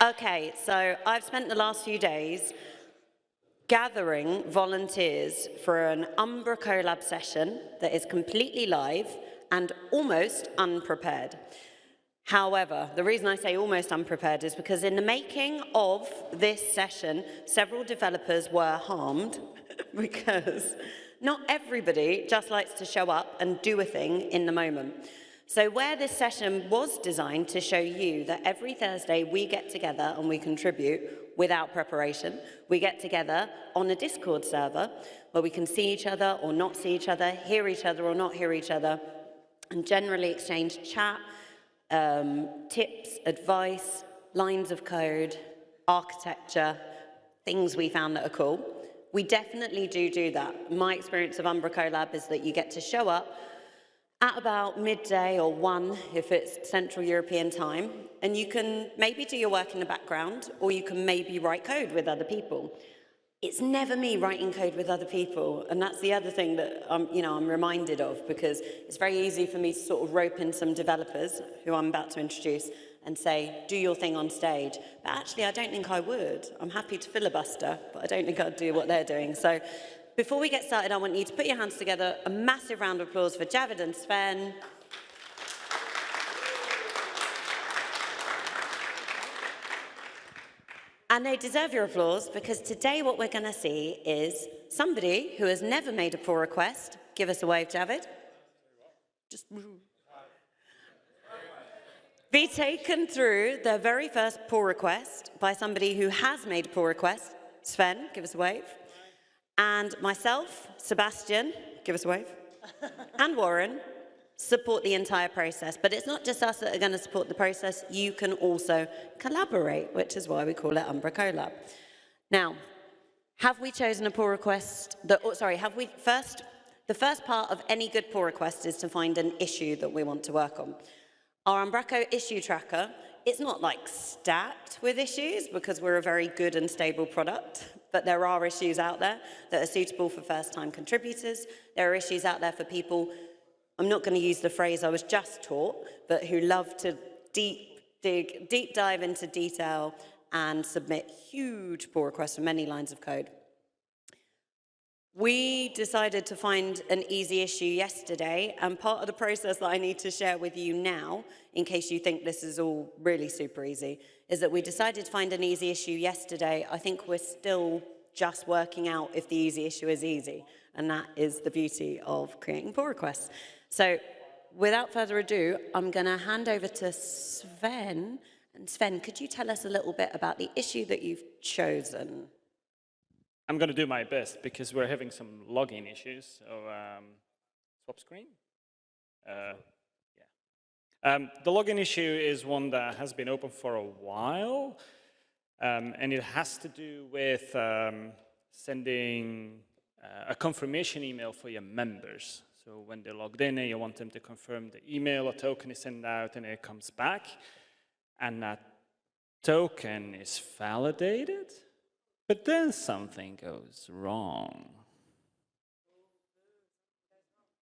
Okay, so I've spent the last few days gathering volunteers for an umbraCollab session that is completely live and almost unprepared. However, the reason I say almost unprepared is because in the making of this session, several developers were harmed because not everybody just likes to show up and do a thing in the moment. So where this session was designed to show you that every Thursday we get together and we contribute without preparation, we get together on a Discord server where we can see each other or not see each other, hear each other or not hear each other, and generally exchange chat, tips, advice, lines of code, architecture, things we found that are cool. We definitely do that. My experience of umbraCollab is that you get to show up at about midday or 1 if it's Central European time, and you can maybe do your work in the background, or you can maybe write code with other people. It's never me writing code with other people, and that's the other thing that I'm reminded of, because it's very easy for me to sort of rope in some developers, who I'm about to introduce, and say, do your thing on stage. But actually, I don't think I would. I'm happy to filibuster, but I don't think I'd do what they're doing. So before we get started, I want you to put your hands together. A massive round of applause for Javid and Sven. And they deserve your applause, because today what we're going to see is somebody who has never made a pull request. Give us a wave, Javid. Just be taken through their very first pull request by somebody who has made a pull request. Sven, give us a wave. And myself, Sebastiaan, give us a wave, and Warren, support the entire process. But it's not just us that are going to support the process. You can also collaborate, which is why we call it umbraCollab. Now, have we chosen a pull request? The first part of any good pull request is to find an issue that we want to work on. Our Umbraco issue tracker, it's not like stacked with issues, because we're a very good and stable product, but there are issues out there that are suitable for first-time contributors. There are issues out there for people, I'm not going to use the phrase I was just taught, but who love to deep dive into detail and submit huge pull requests for many lines of code. We decided to find an easy issue yesterday, and part of the process that I need to share with you now, in case you think this is all really super easy, is that we decided to find an easy issue yesterday. I think we're still just working out if the easy issue is easy, and that is the beauty of creating pull requests. So without further ado, I'm going to hand over to Sven. And Sven, could you tell us a little bit about the issue that you've chosen? I'm going to do my best, because we're having some login issues. So swap screen. The login issue is one that has been open for a while, and it has to do with sending a confirmation email for your members. So when they're logged in and you want them to confirm the email, a token is sent out and it comes back, and that token is validated. But then something goes wrong.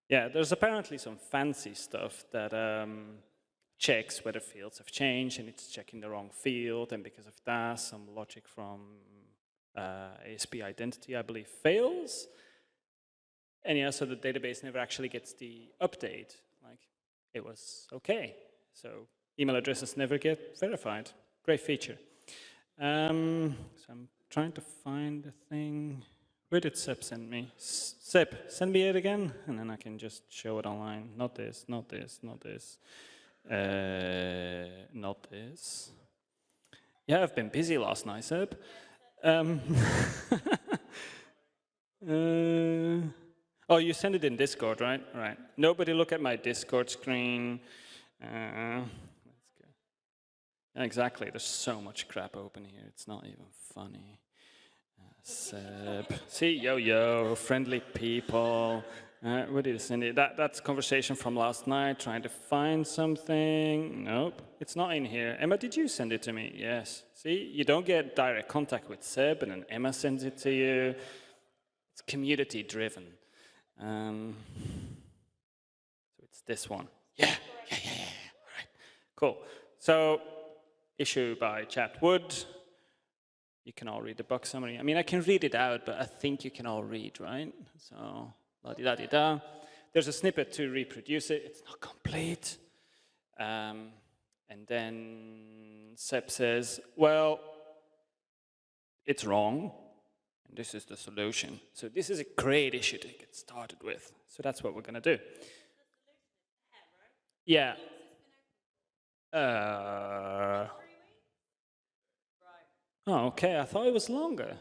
Yeah, there's apparently some fancy stuff that checks whether fields have changed, and it's checking the wrong field, and because of that, some logic from ASP identity, I believe, fails. And yeah, so the database never actually gets the update. Like, it was okay. So email addresses never get verified. Great feature. So I'm trying to find the thing. Where did Seb send me? Seb, send me it again, and then I can just show it online. Not this, not this, not this. Not this. Yeah, I've been busy last night, Seb. Oh, you send it in Discord, right? Right. Nobody look at my Discord screen. Let's go. Exactly. There's so much crap open here. It's not even funny. Seb. See, yo, friendly people. Where did you send it? That's conversation from last night, trying to find something. Nope, it's not in here. Emma, did you send it to me? Yes. See, you don't get direct contact with Seb, and then Emma sends it to you. It's community driven. So it's this one. Yeah. All right. Cool. So issue by Chad Wood. You can all read the book summary. I mean, I can read it out, but I think you can all read, right? So, la-di-da-di-da. There's a snippet to reproduce it. It's not complete. And then Seb says, well, it's wrong, and this is the solution. So this is a great issue to get started with. So that's what we're going to do. Yeah. Oh, okay. I thought it was longer.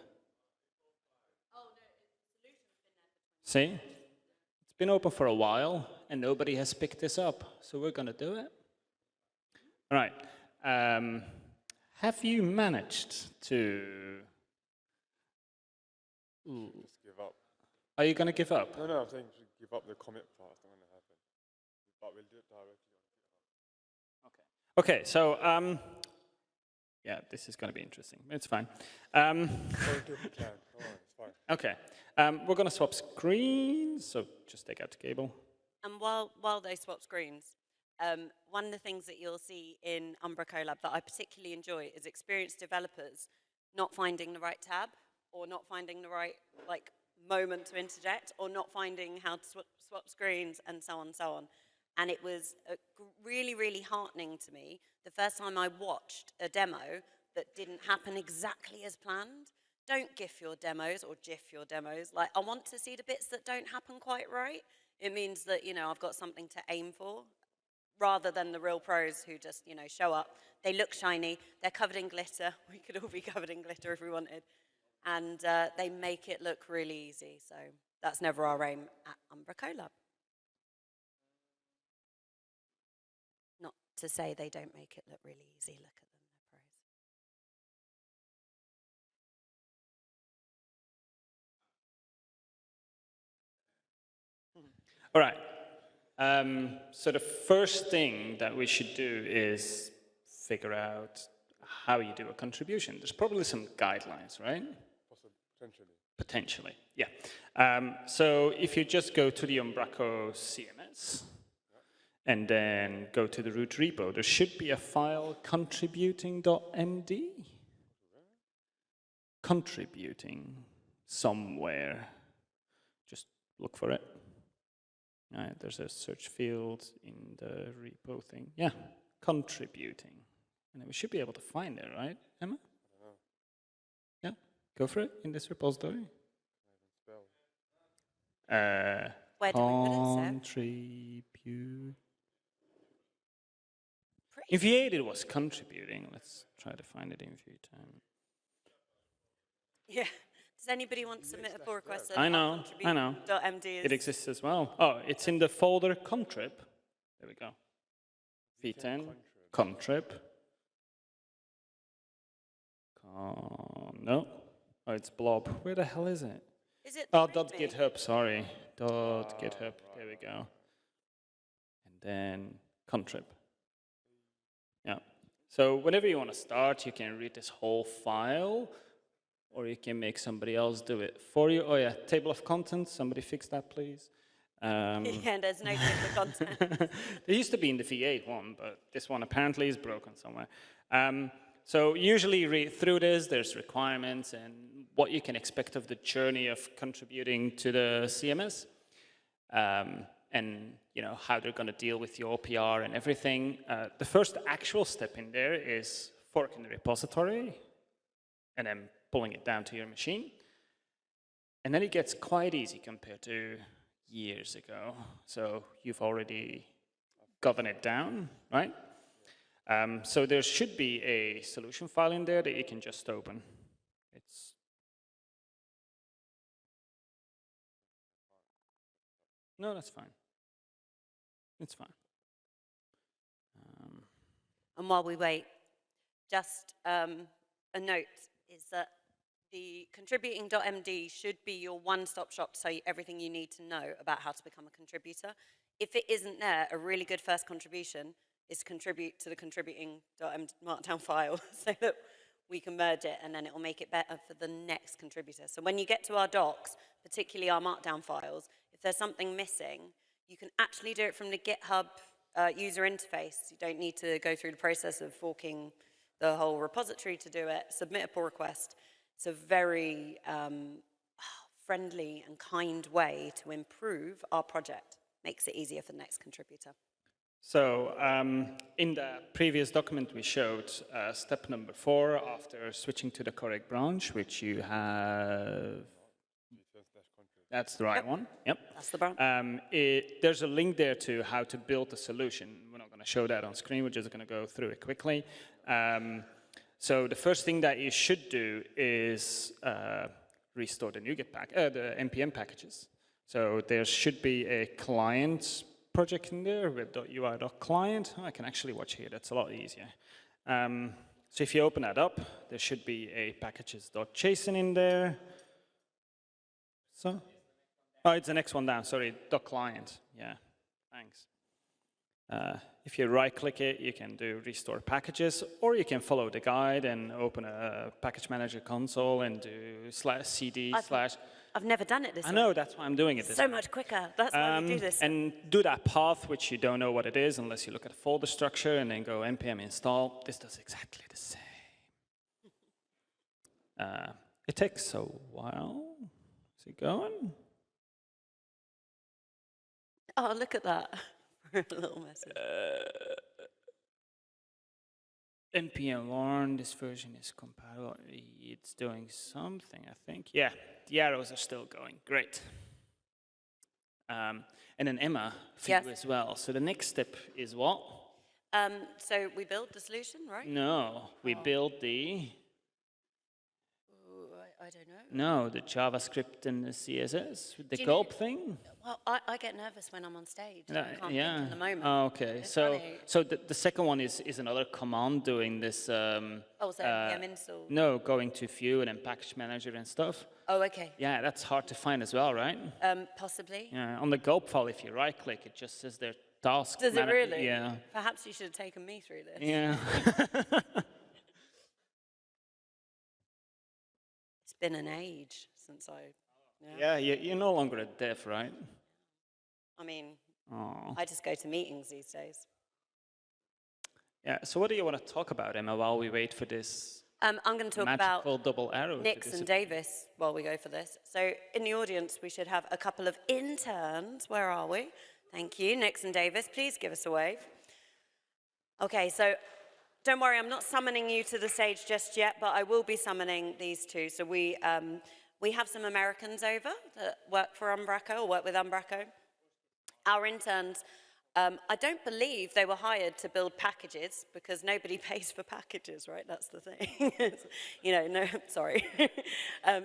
See? It's been open for a while, and nobody has picked this up. So we're going to do it. All right. Have you managed to... Just give up. Are you going to give up? No, I'm saying to give up the commit part. It's not going to happen. But we'll do it directly on GitHub. Okay, so... yeah, this is going to be interesting. It's fine. It's fine. Okay. We're going to swap screens, so just take out the cable. And while they swap screens, one of the things that you'll see in umbraCollab that I particularly enjoy is experienced developers not finding the right tab, or not finding the right moment to interject, or not finding how to swap screens, and so on and so on. And it was really, really heartening to me the first time I watched a demo that didn't happen exactly as planned. Don't GIF your demos or GIF your demos. Like, I want to see the bits that don't happen quite right. It means that, you know, I've got something to aim for, rather than the real pros who just, you know, show up. They look shiny. They're covered in glitter. We could all be covered in glitter if we wanted. And they make it look really easy. So that's never our aim at umbraCollab. Not to say they don't make it look really easy. Look at them, they're pros. All right. So the first thing that we should do is figure out how you do a contribution. There's probably some guidelines, right? Potentially. Potentially, yeah. So if you just go to the Umbraco CMS and then go to the root repo, there should be a file contributing.md. Contributing somewhere. Just look for it. All right, there's a search field in the repo thing. Yeah, contributing. And then we should be able to find it, right, Emma? Yeah, go for it in this repository. Where do we put it, Seb? Contribute. In V8 it was contributing. Let's try to find it in V10. Yeah. Does anybody want to submit a pull request? I know. .md It exists as well. Oh, it's in the folder contrib. There we go. V10, contrib. No. Oh, it's blob. Where the hell is it? Is it Oh, .github, sorry. .github. There we go. And then contrib. Yeah. So whenever you want to start, you can read this whole file, or you can make somebody else do it for you. Oh yeah, table of contents. Somebody fix that, please. Yeah, there's no table of content. There used to be in the V8 one, but this one apparently is broken somewhere. So usually read through this, there's requirements and what you can expect of the journey of contributing to the CMS, and you know how they're going to deal with your OPR and everything. The first actual step in there is forking the repository and then pulling it down to your machine. And then it gets quite easy compared to years ago. So you've already gotten it down, right? So there should be a solution file in there that you can just open. It's no, that's fine. It's fine. And while we wait, just a note is that the contributing.md should be your one-stop shop to tell you everything you need to know about how to become a contributor. If it isn't there, a really good first contribution is to contribute to the contributing.md markdown file so that we can merge it, and then it will make it better for the next contributor. So when you get to our docs, particularly our markdown files, if there's something missing, you can actually do it from the GitHub user interface. You don't need to go through the process of forking the whole repository to do it, submit a pull request. It's a very friendly and kind way to improve our project. Makes it easier for the next contributor. So in the previous document we showed step number 4 after switching to the correct branch, which you have. That's the right one. Yep. That's the branch. There's a link there to how to build a solution. We're not going to show that on screen. We're just going to go through it quickly. So the first thing that you should do is restore the NuGet the npm packages. So there should be a client project in there with .ui.client. Oh, I can actually watch here. That's a lot easier. So if you open that up, there should be a packages.json in there. So, oh, it's the next one down. Sorry, .client. Yeah, thanks. If you right-click it, you can do restore packages, or you can follow the guide and open a package manager console and do /cd/. I've never done it this way. I know, that's why I'm doing it this way. So much quicker. That's why we do this. And do that path, which you don't know what it is, unless you look at the folder structure, and then go npm install. This does exactly the same. It takes a while. Is it going? Oh, look at that. A little message. npm warn, this version is compatible. It's doing something, I think. Yeah, the arrows are still going. Great. And then Emma, for you as well. So the next step is what? So we build the solution, right? No, we build the... I don't know. No, the JavaScript and the CSS, the gulp thing. Well, I get nervous when I'm on stage. I can't think in the moment. Oh, okay. It's So, funny. so the second one is another command doing this. So npm install. No, going to view and then package manager and stuff. Oh, okay. Yeah, that's hard to find as well, right? Possibly. Yeah, on the gulp file, if you right-click, it just says their task. Does it really? Yeah. Perhaps you should have taken me through this. Yeah. It's been an age since I... Yeah, you're no longer a dev, right? I mean, Oh. I just go to meetings these days. Yeah, so what do you want to talk about, Emma, while we wait for this I'm going to talk magical about double arrow? Nix and Davis while we go for this. So in the audience, we should have a couple of interns. Where are we? Thank you, Nix and Davis. Please give us a wave. Okay, so don't worry, I'm not summoning you to the stage just yet, but I will be summoning these two. So we have some Americans over that work for Umbraco, or work with Umbraco. Our interns, I don't believe they were hired to build packages because nobody pays for packages, right? That's the thing. You know, no, sorry.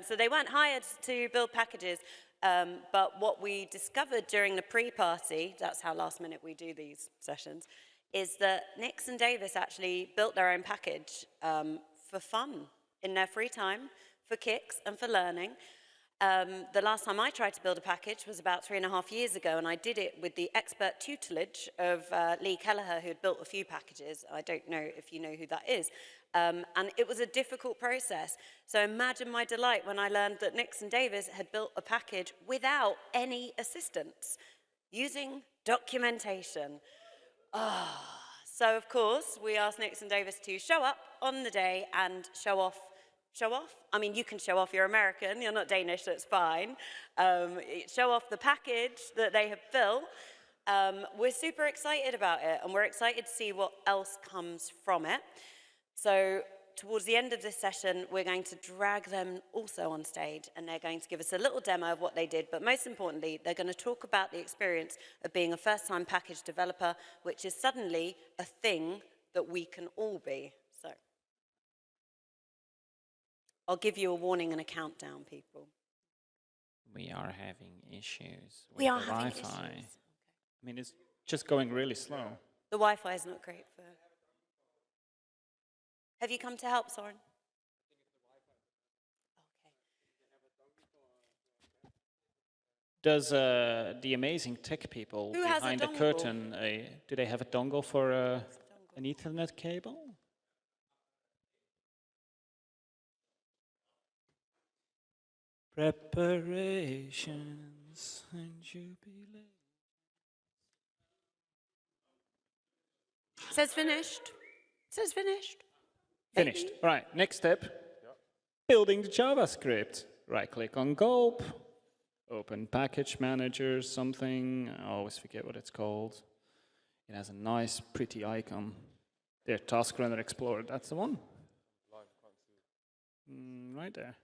So they weren't hired to build packages, but what we discovered during the pre-party, that's how last minute we do these sessions, is that Nix and Davis actually built their own package for fun, in their free time, for kicks and for learning. The last time I tried to build a package was about 3.5 years ago, and I did it with the expert tutelage of Lee Kelleher, who had built a few packages. I don't know if you know who that is. And it was a difficult process. So imagine my delight when I learned that Nix and Davis had built a package without any assistance, using documentation. So of course, we asked Nix and Davis to show up on the day and show off? I mean, you can show off, you're American, you're not Danish, so it's fine. Show off the package that they have built. We're super excited about it, and we're excited to see what else comes from it. So towards the end of this session, we're going to drag them also on stage, and they're going to give us a little demo of what they did, but most importantly, they're going to talk about the experience of being a first-time package developer, which is suddenly a thing that we can all be. So I'll give you a warning and a countdown, people. We are having issues with We are the having Wi-Fi. issues. I mean, it's just going really slow. The Wi-Fi is not great for... Have you come to help, Soren? Does the amazing tech people Who has a behind the dongle? curtain, do they have a dongle for an Ethernet cable? Preparations and jubilee. Says finished. Says finished. Finished. All right, next step. Building the JavaScript. Right-click on Gulp. Open Package Manager, something. I always forget what it's called. It has a nice, pretty icon. There, Task Runner Explorer, that's the one. Right there.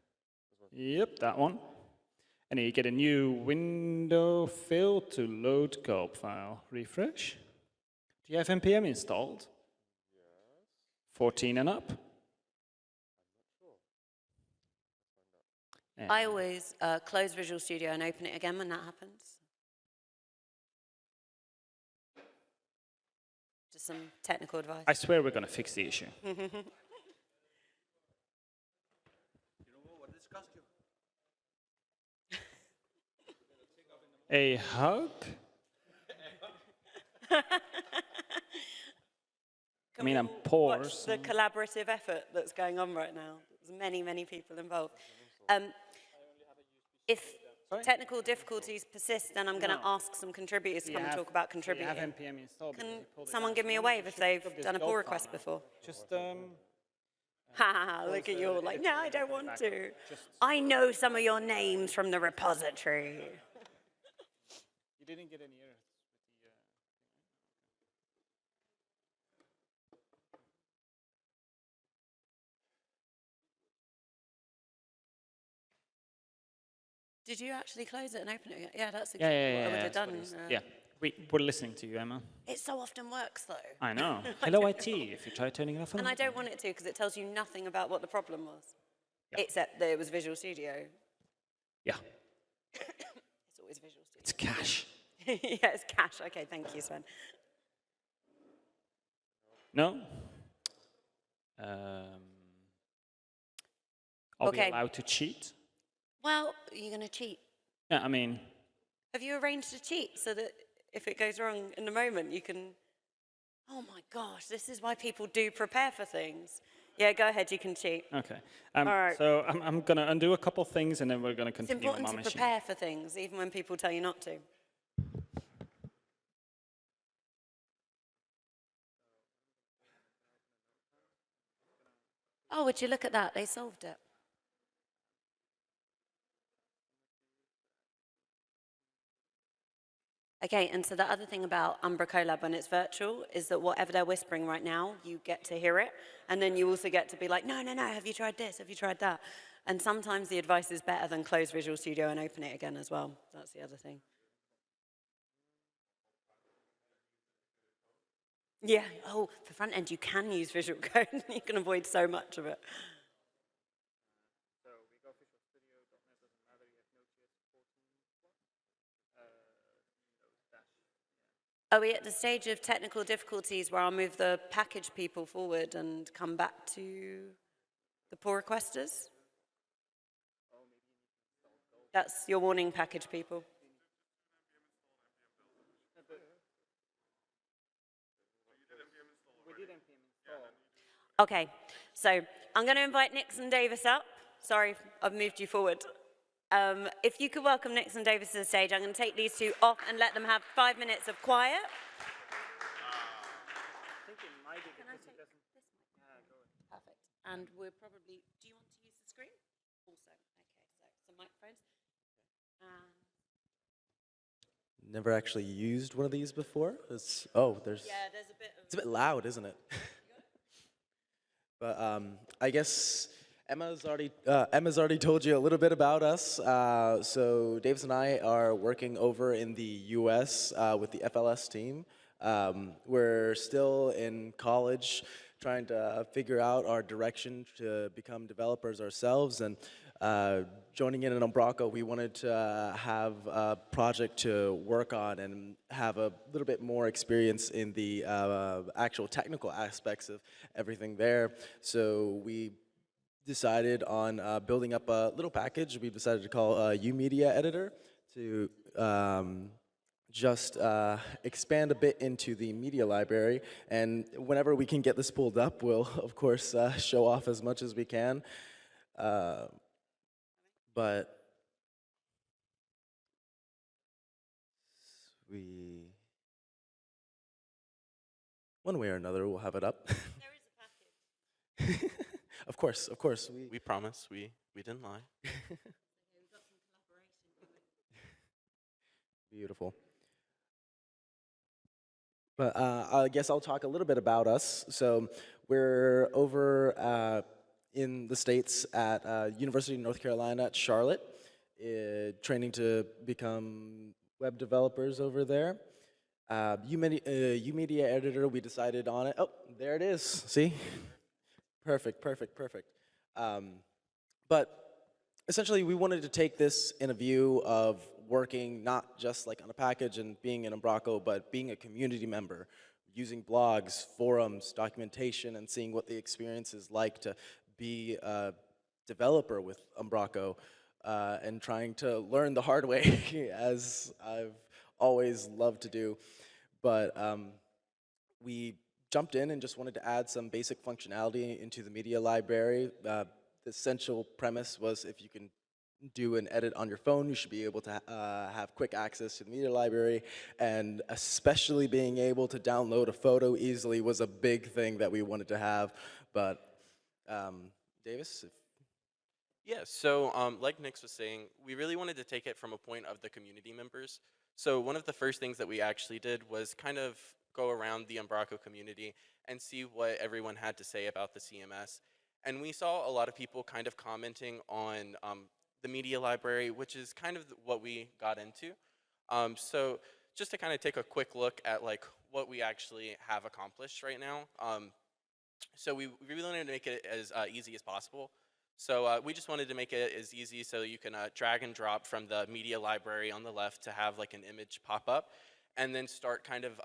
Yep, that one. And then you get a new window fill to load Gulp file. Refresh. Do you have NPM installed? Yes. 14 and up? I always close Visual Studio and open it again when that happens. Just some technical advice. I swear we're going to fix the issue. A hug? I mean, I'm poor. Watch the collaborative effort that's going on right now. There's many, many people involved. If technical difficulties persist, then I'm going to ask some contributors to come and talk about contributing. You have NPM installed. Can someone give me a wave if they've done a pull request before? Just Ha, look at you all like, no, I don't want to. I know some of your names from the repository. You didn't get any errors with the... Did you actually close it and open it again? Yeah, that's exactly what I would have done. We're listening to you, Emma. It so often works, though. I know. Hello, IT, if you try turning it off. And I don't want it to, because it tells you nothing about what the problem was. Yeah. Except that it was Visual Studio. Yeah. It's always Visual Studio. It's cache. Yeah, it's cache. Okay, thank you, Sven. No? Are we allowed to cheat? Well, you're going to cheat. Yeah, I mean... Have you arranged to cheat so that if it goes wrong in the moment, you can... Oh my gosh, this is why people do prepare for things. Yeah, go ahead, you can cheat. Okay. All right. So I'm going to undo a couple things and then we're going to continue. It's important to prepare for things, even when people tell you not to. Oh, would you look at that? They solved it. Okay, and so the other thing about umbraCollab when it's virtual is that whatever they're whispering right now, you get to hear it. And then you also get to be like, no, no, no, have you tried this? Have you tried that? And sometimes the advice is better than close Visual Studio and open it again as well. That's the other thing. Yeah, oh, for front end, you can use Visual Code. You can avoid so much of it. Are we at the stage of technical difficulties where I'll move the package people forward and come back to the pull requesters? That's your warning, package people. Okay, so I'm going to invite Nixon Davis up. Sorry, I've moved you forward. If you could welcome Nixon Davis to the stage, I'm going to take these two off and let them have 5 minutes of quiet. Can I take this mic? Perfect. And we're probably, do you want to use the screen? Also, okay, so some microphones. Never actually used one of these before. There's a bit of... It's a bit loud, isn't it? But I guess Emma's already told you a little bit about us. So Davis and I are working over in the US with the FLS team. We're still in college trying to figure out our direction to become developers ourselves, and joining in Umbraco, we wanted to have a project to work on and have a little bit more experience in the actual technical aspects of everything there. So we decided on building up a little package we decided to call ummedia editor to just expand a bit into the media library, and whenever we can get this pulled up, we'll of course show off as much as we can. But one way or another, we'll have it up. There is a package. Of course, of course. We promise. We didn't lie. Beautiful. But I guess I'll talk a little bit about us. So we're over in the States at University of North Carolina at Charlotte, training to become web developers over there. UMedia editor, we decided on it. Oh, there it is. See? Perfect, perfect, perfect. But essentially, we wanted to take this in a view of working not just like on a package and being an Umbraco, but being a community member, using blogs, forums, documentation, and seeing what the experience is like to be a developer with Umbraco, and trying to learn the hard way, as I've always loved to do. But we jumped in and just wanted to add some basic functionality into the media library. The essential premise was if you can do an edit on your phone, you should be able to have quick access to the media library, and especially being able to download a photo easily was a big thing that we wanted to have. But Davis? Yeah, so like Nix was saying, we really wanted to take it from a point of the community members. So one of the first things that we actually did was kind of go around the Umbraco community and see what everyone had to say about the CMS. And we saw a lot of people kind of commenting on the media library, which is kind of what we got into. So just to kind of take a quick look at like what we actually have accomplished right now. So we really wanted to make it as easy as possible. So we just wanted to make it as easy so you can drag and drop from the media library on the left to have like an image pop up, and then start kind of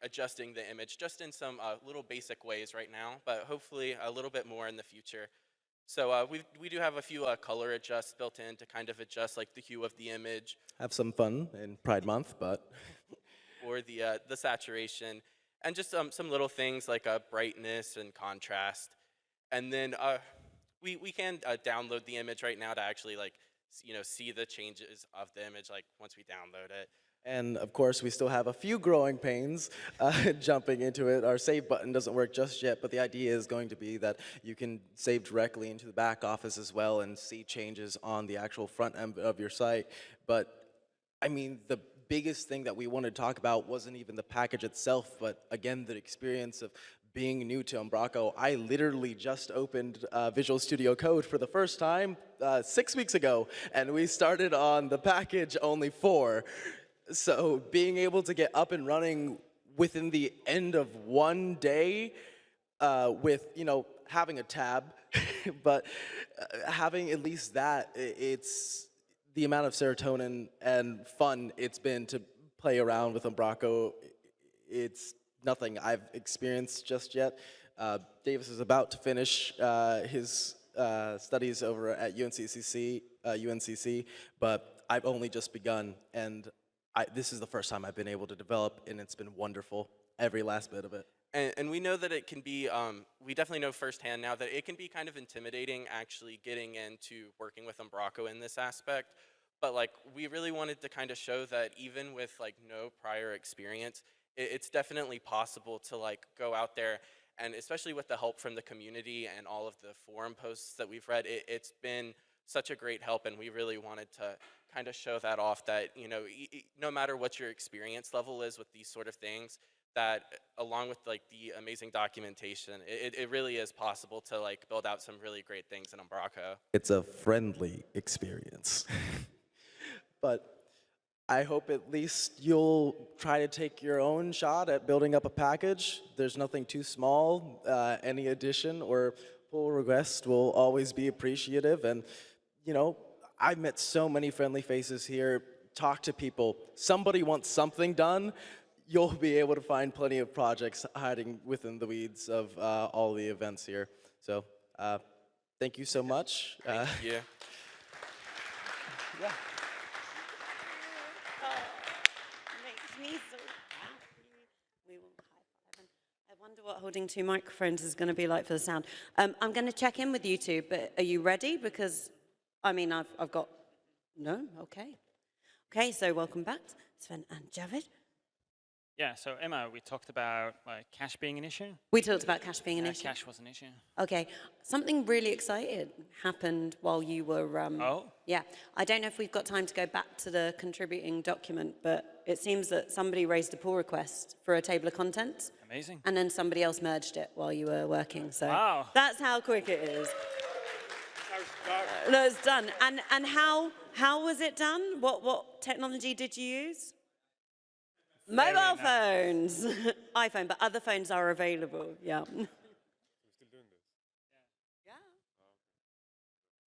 adjusting the image just in some little basic ways right now, but hopefully a little bit more in the future. So we do have a few color adjusts built in to kind of adjust like the hue of the image. Have some fun in Pride Month, but... or the saturation, and just some little things like brightness and contrast. And then we can download the image right now to actually like see the changes of the image like once we download it. And of course, we still have a few growing pains jumping into it. Our save button doesn't work just yet, but the idea is going to be that you can save directly into the back office as well and see changes on the actual front end of your site. But I mean, the biggest thing that we wanted to talk about wasn't even the package itself, but again, the experience of being new to Umbraco. I literally just opened Visual Studio Code for the first time 6 weeks ago, and we started on the package only 4. So being able to get up and running within the end of one day with, having a tab, but having at least that, it's the amount of serotonin and fun it's been to play around with Umbraco. It's nothing I've experienced just yet. Davis is about to finish his studies over at UNCC, but I've only just begun, and this is the first time I've been able to develop, and it's been wonderful, every last bit of it. And we know that it can be, we definitely know firsthand now that it can be kind of intimidating actually getting into working with Umbraco in this aspect. But like, we really wanted to kind of show that even with like no prior experience, it's definitely possible to like go out there, and especially with the help from the community and all of the forum posts that we've read, it's been such a great help, and we really wanted to kind of show that off, that no matter what your experience level is with these sort of things, that along with like the amazing documentation, it really is possible to like build out some really great things in Umbraco. It's a friendly experience. But I hope at least you'll try to take your own shot at building up a package. There's nothing too small. Any addition or pull request will always be appreciative. And, I've met so many friendly faces here. Talk to people. Somebody wants something done. You'll be able to find plenty of projects hiding within the weeds of all the events here. So thank you so much. Thank you. Yeah. Makes me so happy. We will high five. I wonder what holding 2 microphones is going to be like for the sound. I'm going to check in with you two, but are you ready? Because, I've got... No? Okay. Okay, so welcome back, Sven and Javid. Yeah, so Emma, we talked about like cache being an issue. We talked about cache being an issue. Cache was an issue. Okay, something really exciting happened while you were. Oh? Yeah, I don't know if we've got time to go back to the contributing document, but it seems that somebody raised a pull request for a table of contents. Amazing. And then somebody else merged it while you were working. So Wow. that's how quick it is. No, it's done. And how was it done? What technology did you use? Mobile phones. iPhone, but other phones are available. Yeah. We're still doing this.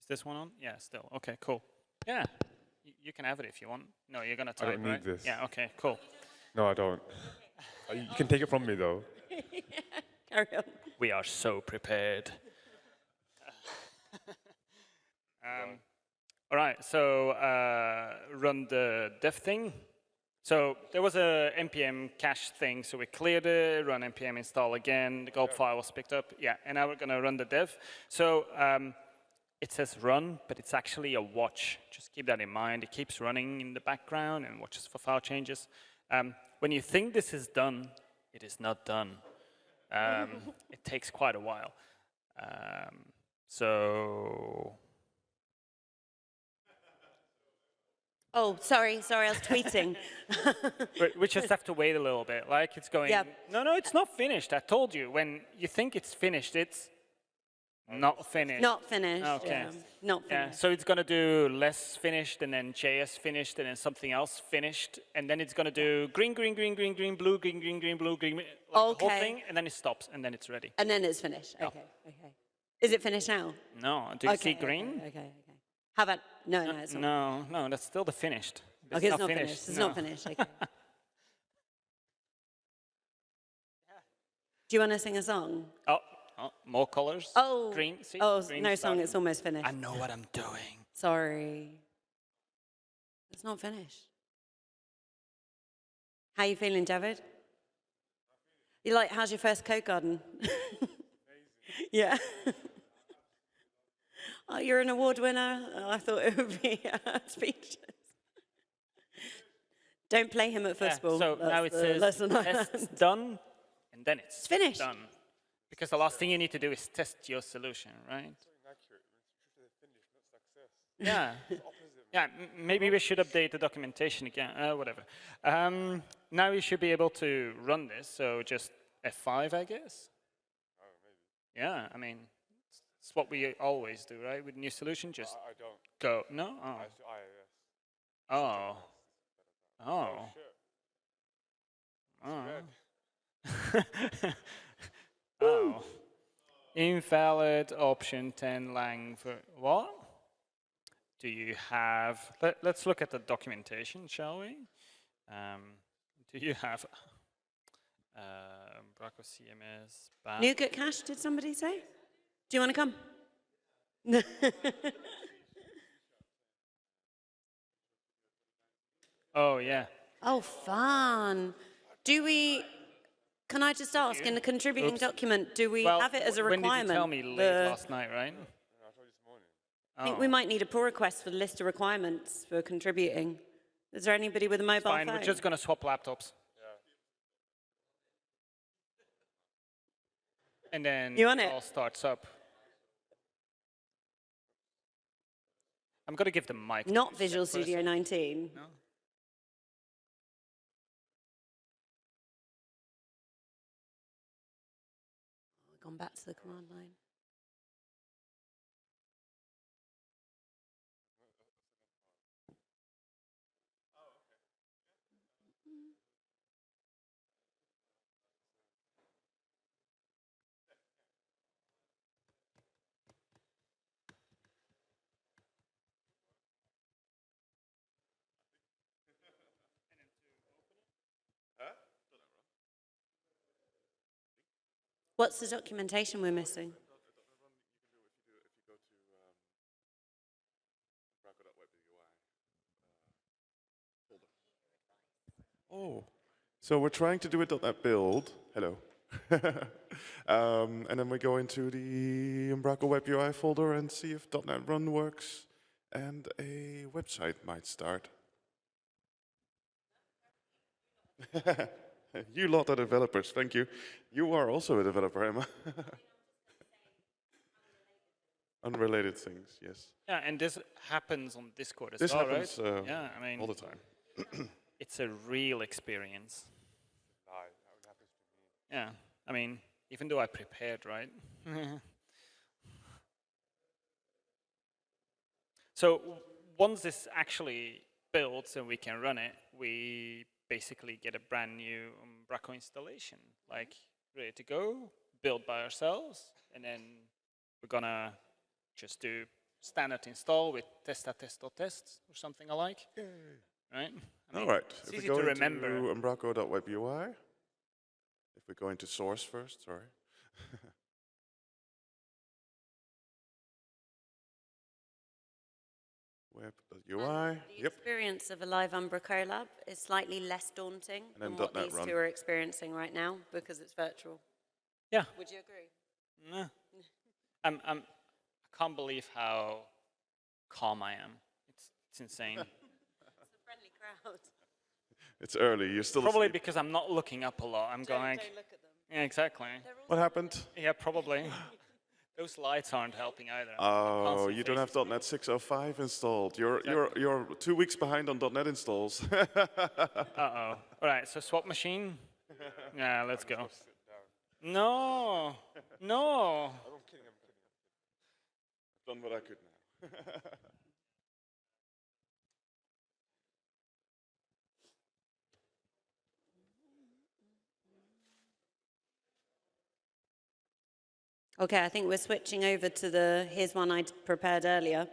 Is this one on? Yeah, still. Okay, cool. Yeah, you can have it if you want. No, you're gonna I type, don't need right? this. Yeah. Okay. Cool. No, I don't. You can take it from me, though. Carry on. We are so prepared. All right. So run the dev thing. So there was a npm cache thing, so we cleared it, run npm install again, the gulp file was picked up, yeah, and now we're gonna run the dev. So it says run, but it's actually a watch. Just keep that in mind. It keeps running in the background and watches for file changes. When you think this is done, it is not done. It takes quite a while. So Oh, sorry, I was tweeting. we just have to wait a little bit. Like it's going, Yeah. no, it's not finished. I told you, when you think it's finished, it's not finished. Not finished. Okay. Yeah. Not Yeah, finished. so it's going to do less finished, and then JS finished, and then something else finished, and then it's going to do green, blue, green, blue, green, like the whole Okay. thing, and then it stops, and then it's ready. And then it's finished. Okay. Is it finished now? No, do you see green? Okay. How about, no, it's not. No, that's still the finished. Okay, it's not finished. It's not finished. Okay. Do you want to sing a song? Oh, more colors. Oh, green. See? oh, Green no song. starting. It's almost finished. I know what I'm doing. Sorry. It's not finished. How you feeling, David? You like, how's your first Codegarden? Yeah. Oh, you're an award winner? Oh, I thought it would be speechless. Don't play him at football. So That's now it the says lesson I test learned. done, and then it's finished. done. Because the last thing you need to do is test your solution, right? Inaccurate. It's finished, not success. Yeah. Yeah, maybe we should update the documentation again, whatever. Now you should be able to run this, so just F5, I guess? Oh, maybe. Yeah, I mean, it's what we always do, right? With new solution, just I don't. go. No? Oh. Yes. Oh. Oh. Oh, shit. Oh. Oh. Invalid option 10 lang for what? Do you have, let's look at the documentation, shall we? Do you have Umbraco CMS? Nougat Cache, did somebody say? Do you want to come? Oh, yeah. Oh, fun. Do we, can I just ask, in the contributing Oops. document, do we Well, have it as a when requirement? did you tell me late last night, right? I told you this morning. I think we might need a pull request for the list of requirements for contributing. Is there anybody with a mobile Fine, phone? we're just going to swap laptops. And then You want it it? all starts up. I'm going to give the mic. to Not Seb Visual for a Studio sec. 19. No? We've gone back to the command line. What's the documentation we're missing? Oh, so we're trying to do a .NET build. Hello. And then we go into the Umbraco Web UI folder and see if .NET Run works, and a website might start. You lot are developers, thank you. You are also a developer, Emma. Unrelated things, yes. Yeah, and this happens on Discord as This well, happens right? Yeah, I mean, all the time. it's a real experience. Yeah, I mean, even though I prepared, right? So once this actually builds and we can run it, we basically get a brand new Umbraco installation, like ready to go, built by ourselves, and then we're gonna just do standard install with test.test or something alike, right? I mean, All right, it's if we easy go to into remember. umbraco.webui, if we go into source first, sorry. Web.ui, The yep. experience of a live UmbraCollab is slightly less daunting And then than what .NET these run. two are experiencing right now because it's virtual. Yeah. Would you agree? Nah. I can't believe how calm I am. It's insane. It's a friendly crowd. It's early, you're still Probably asleep. because I'm not looking up a lot. I'm going like, Don't look at them. yeah, exactly. What happened? Yeah, probably. Those lights aren't helping either. Oh, see you don't have faces. .NET 6.05 installed. You're 2 weeks behind on .NET installs. Uh-oh. All right, so swap machine. Yeah, let's go. No, no. I'm kidding. I've done what I could now. Okay, I think we're switching over to here's one I prepared earlier.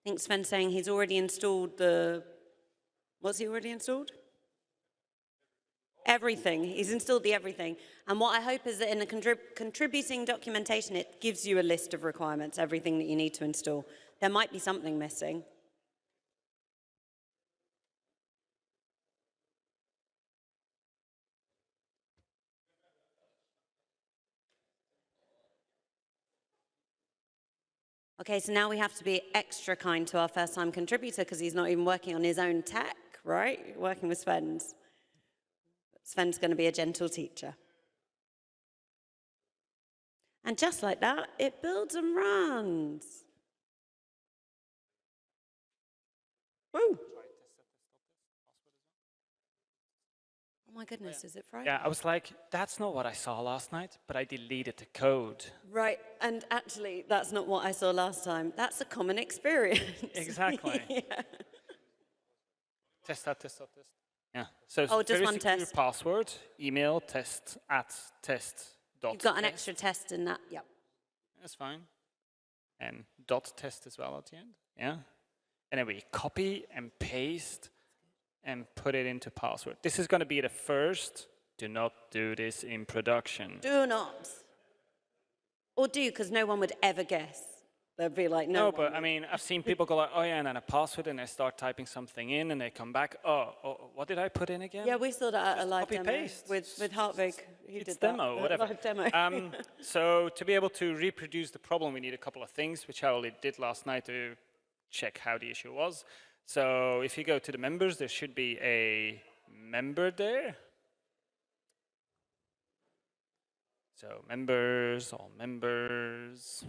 I think Sven's saying he's already installed what's he already installed? Everything. He's installed the everything. And what I hope is that in the contributing documentation, it gives you a list of requirements, everything that you need to install. There might be something missing. Okay, so now we have to be extra kind to our first-time contributor because he's not even working on his own tech, right? Working with Sven's. Sven's going to be a gentle teacher. And just like that, it builds and runs. Woo! Oh my goodness, is it Friday? Yeah, I was like, that's not what I saw last night, but I deleted the code. Right, and actually, that's not what I saw last time. That's a common experience. Exactly. Yeah. Test. Yeah. So Oh, just very one secure test. password, email test@test. You've got an extra test in that, yep. That's fine. And dot test as well at the end. Yeah. And then we copy and paste and put it into password. This is going to be the first. Do not do this in production. Do not. Or do, because no one would ever guess. They'd be like, no. No, but I mean, I've seen people go like, oh yeah, and then a password, and they start typing something in, and they come back, oh, what did I put in again? Yeah, we saw that at a Just live copy demo paste. with Hartwig. He It's did that. demo, whatever. Live demo. So to be able to reproduce the problem, we need a couple of things, which I already did last night to check how the issue was. So if you go to the members, there should be a member there. So members, all members.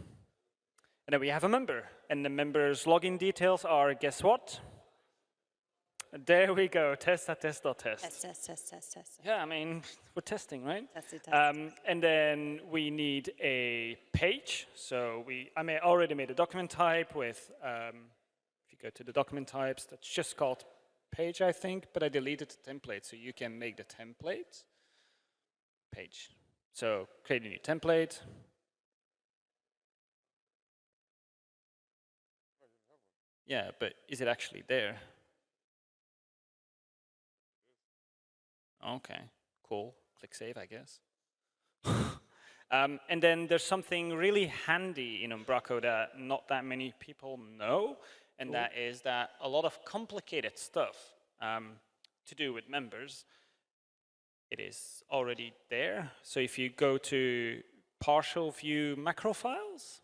And then we have a member. And the member's login details are, guess what? There we go, test.test.test. Test. Yeah, I mean, we're testing, right? Test. And then we need a page. So I already made a document type with, if you go to the document types, that's just called page, I think, but I deleted the template, so you can make the template page. So create a new template. Yeah, but is it actually there? Okay, cool. Click save, I guess. And then there's something really handy in Umbraco that not that many people know, and that is that a lot of complicated stuff to do with members, it is already there. So if you go to partial view macro files,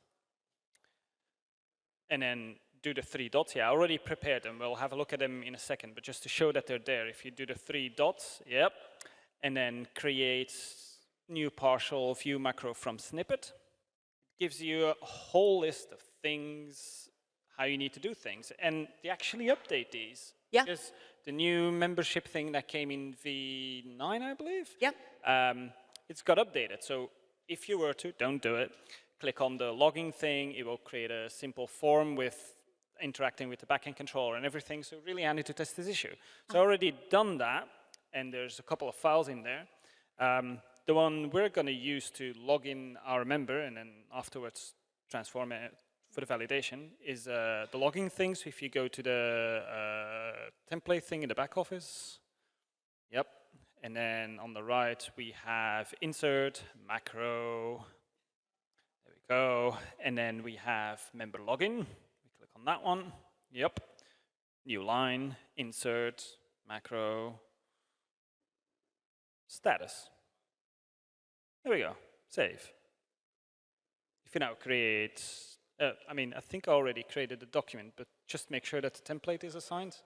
and then do the 3 dots, I already prepared them. We'll have a look at them in a second, but just to show that they're there, if you do the 3 dots, and then create new partial view macro from snippet, it gives you a whole list of things, how you need to do things. And they actually update these. Yeah. Because the new membership thing that came in V9, I believe, it's got updated. So if you were to, don't do it, click on the logging thing, it will create a simple form with interacting with the backend controller and everything, so really handy to test this issue. So I already done that, and there's a couple of files in there. The one we're going to use to log in our member and then afterwards transform it for the validation is the logging thing. So if you go to the template thing in the back office, and then on the right we have insert, macro, there we go, and then we have member login. We click on that one, new line, insert, macro, status. There we go, save. If you now create, I think I already created the document, but just make sure that the template is assigned.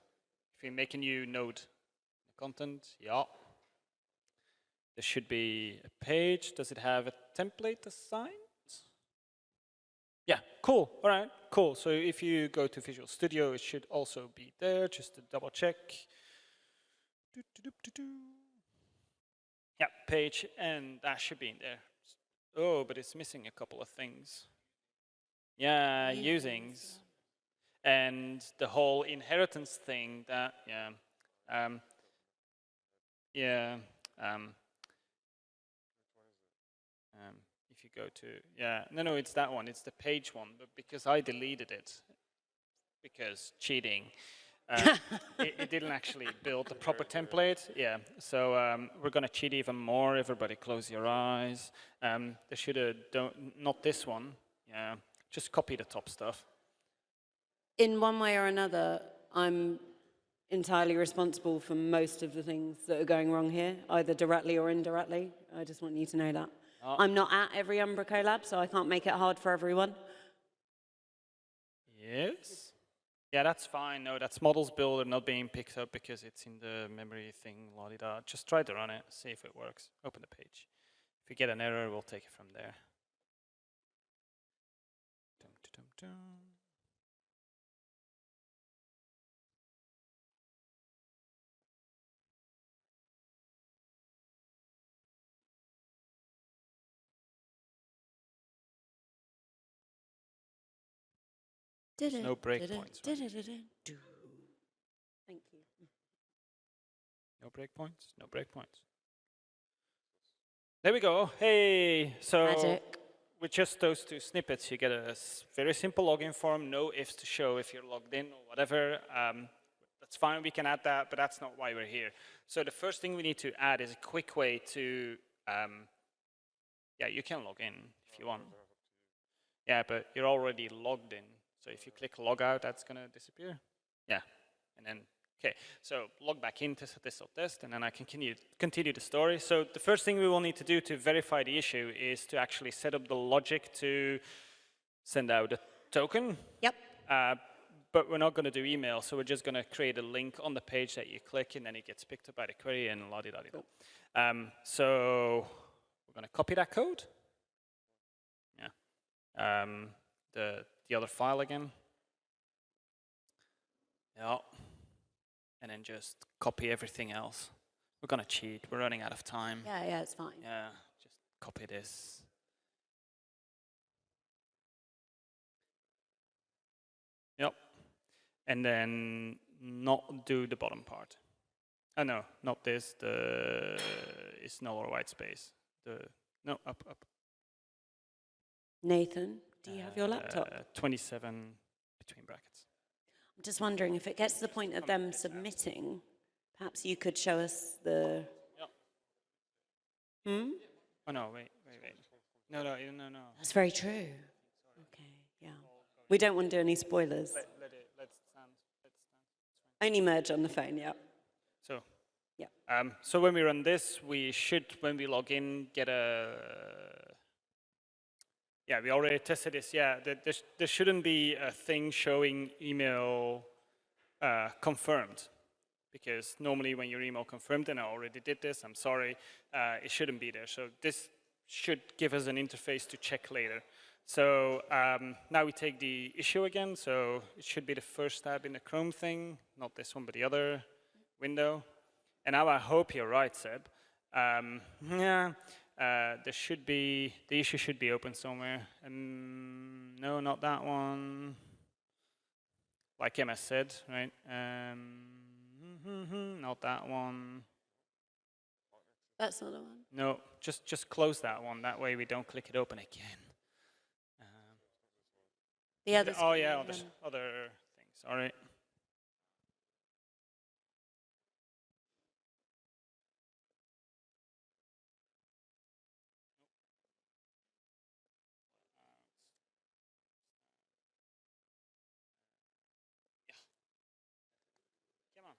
If you make a new node, content, there should be a page. Does it have a template assigned? Yeah, cool, all right, cool. So if you go to Visual Studio, it should also be there, just to double check. Yeah, page, and that should be in there. Oh, but it's missing a couple of things. Yeah, usings. And the whole inheritance thing that, if you go to, no, it's that one, it's the page one, but because I deleted it, because cheating, it didn't actually build the proper template. So we're going to cheat even more. Everybody close your eyes. They should have, not this one. Just copy the top stuff. In one way or another, I'm entirely responsible for most of the things that are going wrong here, either directly or indirectly. I just want you to know that. I'm not at every umbraCollab, so I can't make it hard for everyone. Yes. Yeah, that's fine. No, that's models builder not being picked up because it's in the memory thing, la-di-da. Just try to run it, see if it works. Open the page. If you get an error, we'll take it from there. No breakpoints. Right? Thank you. No breakpoints? No breakpoints. There we go. Hey, so Magic. with just those 2 snippets, you get a very simple login form, no ifs to show if you're logged in or whatever. That's fine, we can add that, but that's not why we're here. So the first thing we need to add is a quick way to, you can log in if you want. Yeah, but you're already logged in. So if you click log out, that's going to disappear. Yeah, and then, okay. So log back in, test, and then I can continue the story. So the first thing we will need to do to verify the issue is to actually set up the logic to send out a token. Yep. But we're not going to do email, so we're just going to create a link on the page that you click, and then it gets picked up by the query and la-di-da-di-da. Cool. So we're going to copy that code. Yeah. The other file again. Yeah. And then just copy everything else. We're going to cheat. We're running out of time. Yeah, it's fine. Yeah, just copy this. Yep. And then not do the bottom part. Oh, no, not this. It's null or white space. No, up. Nathan, do you have your laptop? 27 between brackets. I'm just wondering if it gets to the point of them submitting, perhaps you could show us the... Oh, no, wait. No. That's very true. Okay, yeah. We don't want to do any spoilers. Let's Only merge on the phone, yeah. So, Yeah. so when we run this, we should, when we log in, get a... Yeah, we already tested this. Yeah, there shouldn't be a thing showing email confirmed. Because normally when your email confirmed, and I already did this, I'm sorry, it shouldn't be there. So this should give us an interface to check later. So now we take the issue again. So it should be the first tab in the Chrome thing, not this one, but the other window. And now I hope you're right, Seb. Yeah, there should be, the issue should be open somewhere. No, not that one. Like Emma said, right? Not that one. That's not the one. No, just close that one. That way we don't click it open again. The other. Oh yeah, other things. All right. Come on.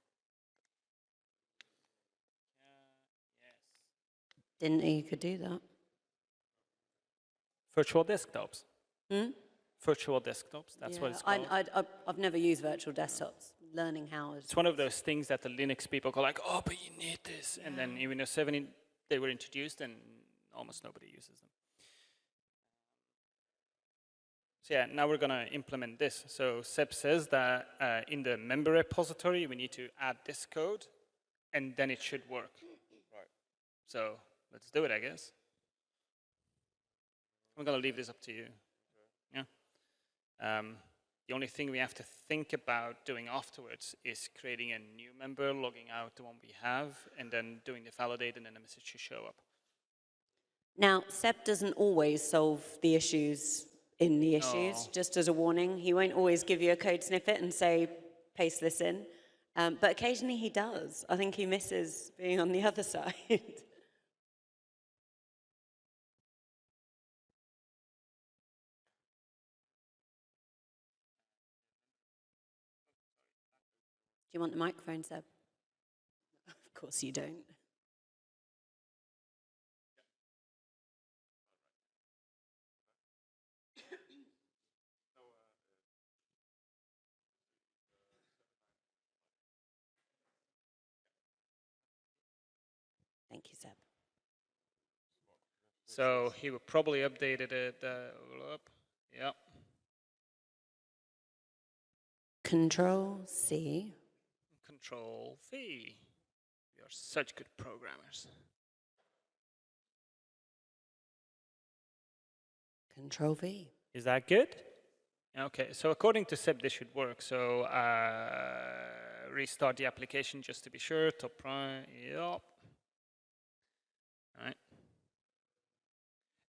Yes. Didn't know you could do that. Virtual desktops. Hmm? Virtual desktops. That's what it's called. I've never used virtual desktops. Learning how is. It's one of those things that the Linux people go like, oh, but you need this. And then in Windows 7, they were introduced, and almost nobody uses them. So yeah, now we're going to implement this. So Seb says that in the member repository, we need to add this code, and then it should work. Right. So let's do it, I guess. I'm going to leave this up to you. Yeah. The only thing we have to think about doing afterwards is creating a new member, logging out the one we have, and then doing the validate, and then the message should show up. Now, Seb doesn't always solve the issues in the issues, just as a warning. He won't always give you a code snippet and say, paste this in. But occasionally he does. I think he misses being on the other side. Do you want the microphone, Seb? Of course you don't. Thank you, Seb. So he would probably updated it. Yep. Control C. Control V. We are such good programmers. Control V. Is that good? Okay, so according to Seb, this should work. So restart the application just to be sure. Top right. Yep. All right.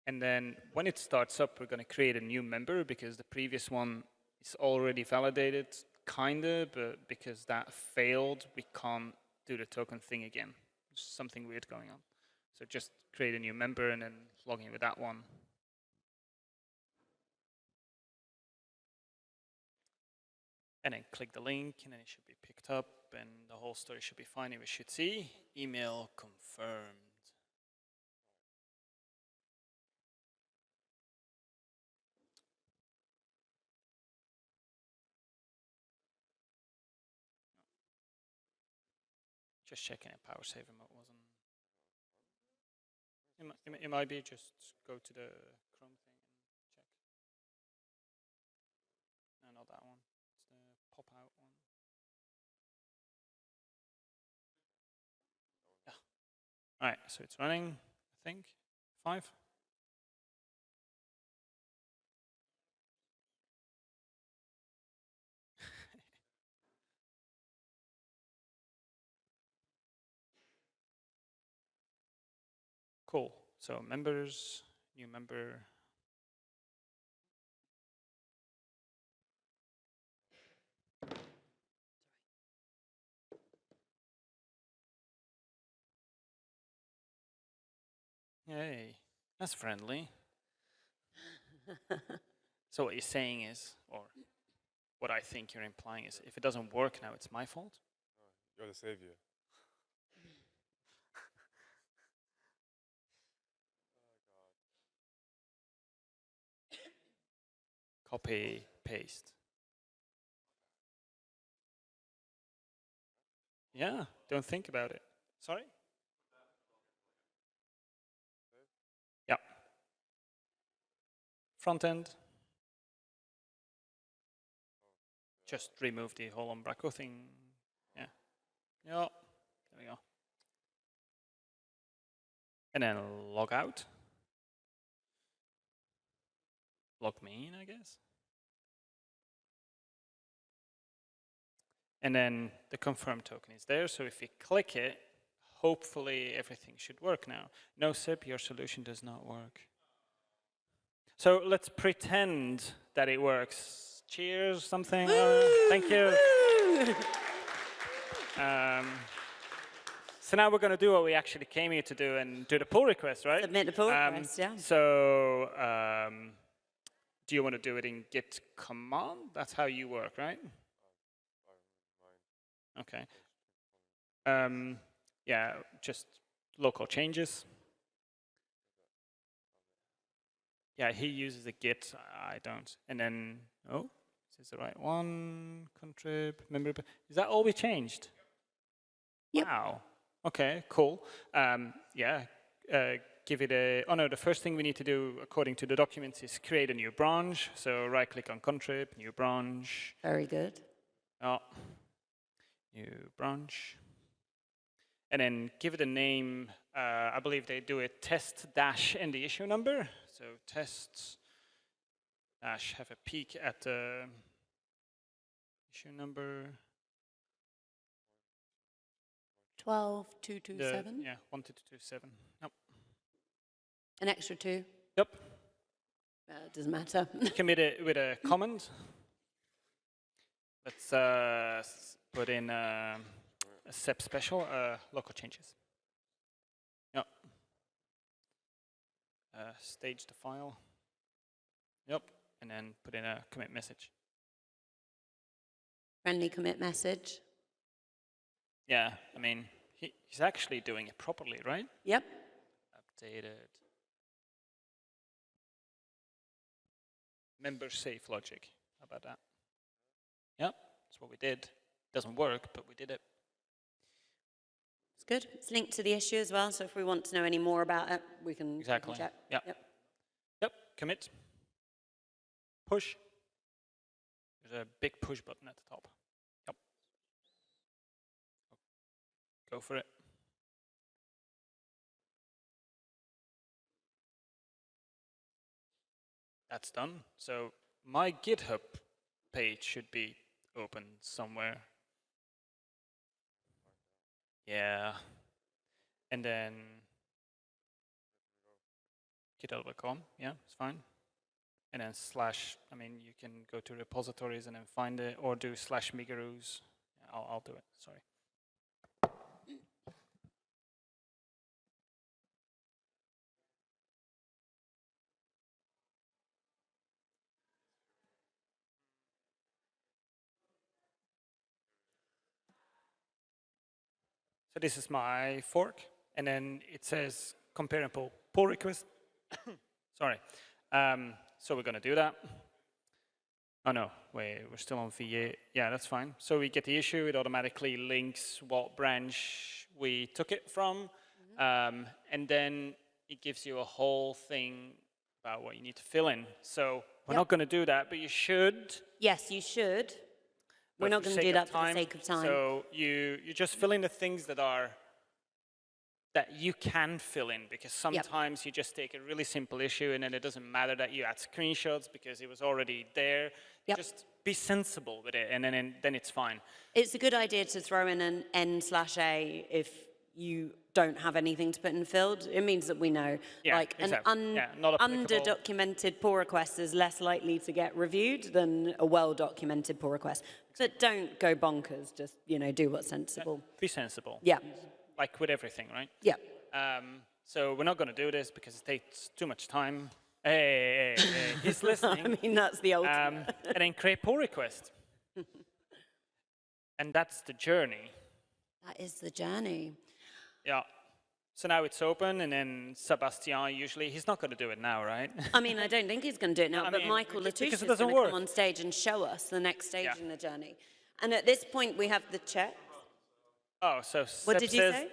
And then when it starts up, we're going to create a new member because the previous one is already validated, kind of, but because that failed, we can't do the token thing again. There's something weird going on. So just create a new member and then log in with that one. And then click the link, and then it should be picked up, and the whole story should be fine. And we should see email confirmed. Just checking if power save remote wasn't. It might be just go to the Chrome thing and check. No, not that one. It's the pop out one. Yeah. All right, so it's running, I think. 5. Cool. So members, new member. Yay, that's friendly. So what you're saying is, or what I think you're implying is if it doesn't work now, it's my fault. You're the savior. Copy, paste. Yeah, don't think about it. Sorry? Yeah. Front end. Just remove the whole Umbraco thing. Yeah. Yeah. There we go. And then log out. Log me in, I guess. And then the confirm token is there. So if you click it, hopefully everything should work now. No, Seb, your solution does not work. So let's pretend that it works. Cheers, something. Thank you. So now we're going to do what we actually came here to do and do the pull request, right? Submit the pull request, yeah. So do you want to do it in git command? That's how you work, right? Okay. Yeah, just local changes. Yeah, he uses a git, I don't. And then, oh, is this the right one? Contrib, member. Is that all we changed? Yep. Wow. Okay, cool. Yeah, give it a, oh no, the first thing we need to do according to the documents is create a new branch. So right click on contrib, new branch. Very good. Oh, new branch. And then give it a name. I believe they do it test dash and the issue number. So tests dash have a peek at the issue number. 12227. Yeah, 12227. Yep. An extra 2. Yep. Doesn't matter. Commit it with a comment. Let's put in a SEP special, local changes. Yep. Stage the file. Yep. And then put in a commit message. Friendly commit message. Yeah, I mean, he's actually doing it properly, right? Yep. Updated. Member safe logic. How about that? Yep, that's what we did. Doesn't work, but we did it. It's good. It's linked to the issue as well, so if we want to know any more about it, we can check. Yep. Yep, commit. Push. There's a big push button at the top. Yep. Go for it. That's done. So my GitHub page should be open somewhere. Yeah. And then github.com. Yeah, it's fine. And then slash, I mean, you can go to repositories and then find it, or do slash migaroos. I'll do it, sorry. So this is my fork, and then it says compare and pull request. Sorry. So we're going to do that. Oh no, wait, we're still on V8. Yeah, that's fine. So we get the issue, it automatically links what branch we took it from, and then it gives you a whole thing about what you need to fill in. So we're not going to do that, but you should. Yes, you should. We're not going to do that for the sake of time. So you just fill in the things that you can fill in, because sometimes you just take a really simple issue and then it doesn't matter that you add screenshots because it was already there. Just be sensible with it, and then it's fine. It's a good idea to throw in an N/A if you don't have anything to put in field. It means that we know. Yeah, like exactly. an not applicable. under-documented pull request is less likely to get reviewed than a well-documented pull request. But don't go bonkers. Just do what's sensible. Be sensible. Yeah. Like with everything, right? Yeah. So we're not going to do this because it takes too much time. Hey, he's listening. I mean, that's the ultimate. And then create pull request. And that's the journey. That is the journey. Yeah. So now it's open, and then Sebastiaan usually, he's not going to do it now, right? I mean, I don't think he's going to do it now, I but mean, Michael because Latouche it is doesn't going to work. come on stage and show us the next stage Yeah. in the journey. And at this point, we have the check. Oh, so What Seb did you says, say?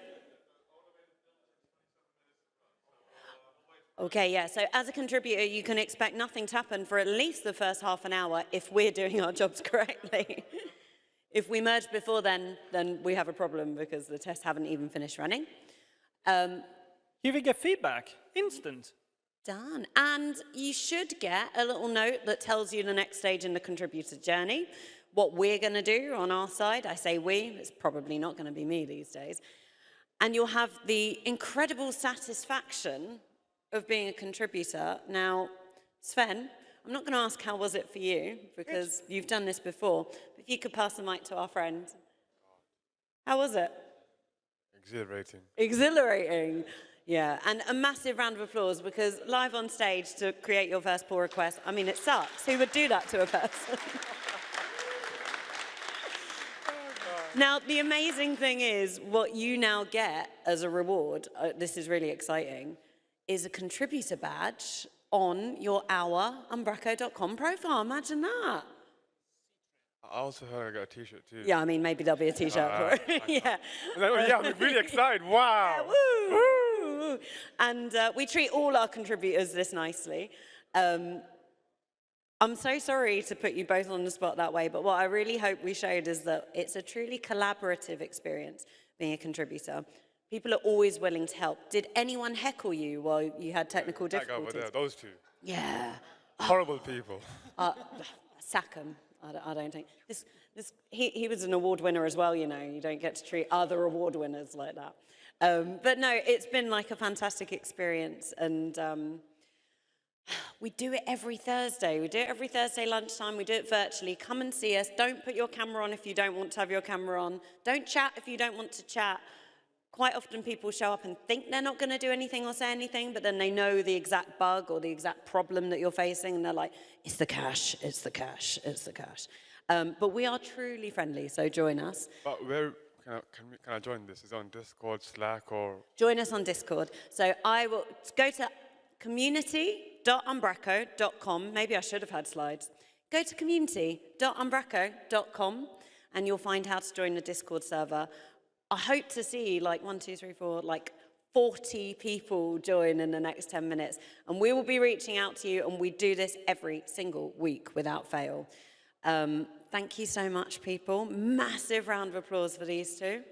Okay, yeah, so as a contributor, you can expect nothing to happen for at least the first half an hour if we're doing our jobs correctly. If we merge before then we have a problem because the tests haven't even finished running. you will get feedback, instant. Done. And you should get a little note that tells you the next stage in the contributor journey, what we're going to do on our side. I say we, it's probably not going to be me these days. And you'll have the incredible satisfaction of being a contributor. Now, Sven, I'm not going to ask how was it for you, because you've done this before. But if you could pass the mic to our friend. How was it? Exhilarating. Exhilarating. Yeah, and a massive round of applause, because live on stage to create your first pull request, I mean, it sucks. Who would do that to a person? Now, the amazing thing is, what you now get as a reward, this is really exciting, is a contributor badge on your umbraco.com profile. Imagine that. I also heard I got a t-shirt too. Yeah, I mean, maybe there'll be a t-shirt for it. Yeah. Yeah, I'm really excited. Wow. Yeah, woo! And we treat all our contributors this nicely. I'm so sorry to put you both on the spot that way, but what I really hope we showed is that it's a truly collaborative experience being a contributor. People are always willing to help. Did anyone heckle you while you had technical That guy difficulties? over there, those two. Yeah. Horrible people. Sack 'em. I don't think. He was an award winner as well, you know. You don't get to treat other award winners like that. But no, it's been like a fantastic experience, and we do it every Thursday. We do it every Thursday lunchtime. We do it virtually. Come and see us. Don't put your camera on if you don't want to have your camera on. Don't chat if you don't want to chat. Quite often people show up and think they're not going to do anything or say anything, but then they know the exact bug or the exact problem that you're facing, and they're like, it's the cache, it's the cache, it's the cache. But we are truly friendly, so join us. But where can I join this? Is it on Discord, Slack, or? Join us on Discord. So I will go to community.umbraco.com. Maybe I should have had slides. Go to community.umbraco.com and you'll find how to join the Discord server. I hope to see like 40 people join in the next 10 minutes. And we will be reaching out to you, and we do this every single week without fail. Thank you so much, people. Massive round of applause for these two.